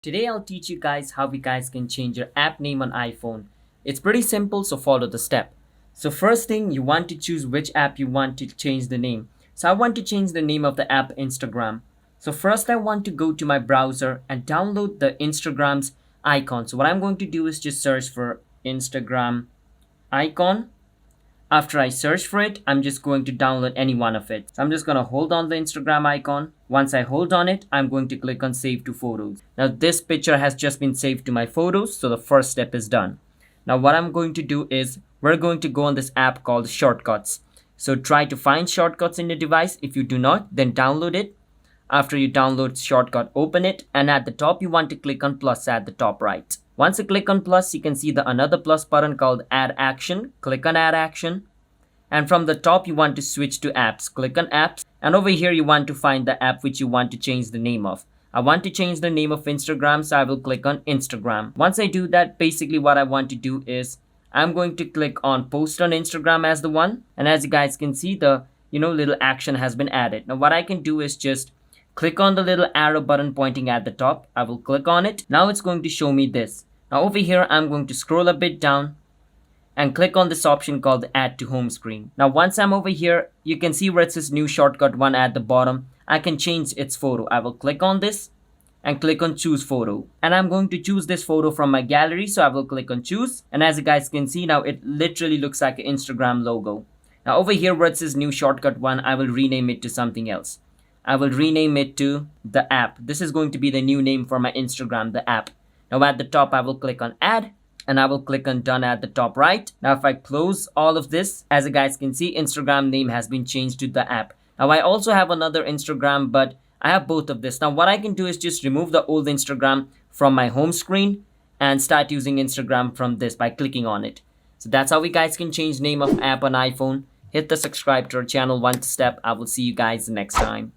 Today I'll teach you guys how you guys can change your app name on iPhone. It's pretty simple, so follow the step. So first thing, you want to choose which app you want to change the name. So I want to change the name of the app Instagram. So first I want to go to my browser and download the Instagram's icon. So what I'm going to do is just search for Instagram icon. After I search for it, I'm just going to download any one of it. So I'm just going to hold on the Instagram icon. Once I hold on it, I'm going to click on Save to Photos. Now this picture has just been saved to my photos, so the first step is done. Now what I'm going to do is, we're going to go on this app called Shortcuts. So try to find Shortcuts in your device. If you do not, then download it. After you download Shortcut, open it, and at the top you want to click on plus at the top right. Once you click on plus, you can see the another plus button called Add Action. Click on Add Action. And from the top, you want to switch to apps. Click on apps. And over here, you want to find the app which you want to change the name of. I want to change the name of Instagram, so I will click on Instagram. Once I do that, basically what I want to do is I'm going to click on post on Instagram as the one. And as you guys can see, the little action has been added. Now what I can do is just click on the little arrow button pointing at the top. I will click on it. Now it's going to show me this. Now over here, I'm going to scroll a bit down and click on this option called Add to Home Screen. Now once I'm over here, you can see where it says New Shortcut 1 at the bottom. I can change its photo. I will click on this and click on Choose Photo. And I'm going to choose this photo from my gallery, so I will click on Choose. And as you guys can see now, it literally looks like an Instagram logo. Now over here where it says New Shortcut 1, I will rename it to something else. I will rename it to the app. This is going to be the new name for my Instagram, the app. Now at the top, I will click on Add. And I will click on done at the top right. Now if I close all of this, as you guys can see, Instagram name has been changed to the app. Now I also have another Instagram, but I have both of this. Now what I can do is just remove the old Instagram from my home screen and start using Instagram from this by clicking on it. So that's how you guys can change name of app on iPhone. Hit the subscribe to our channel one step. I will see you guys next time.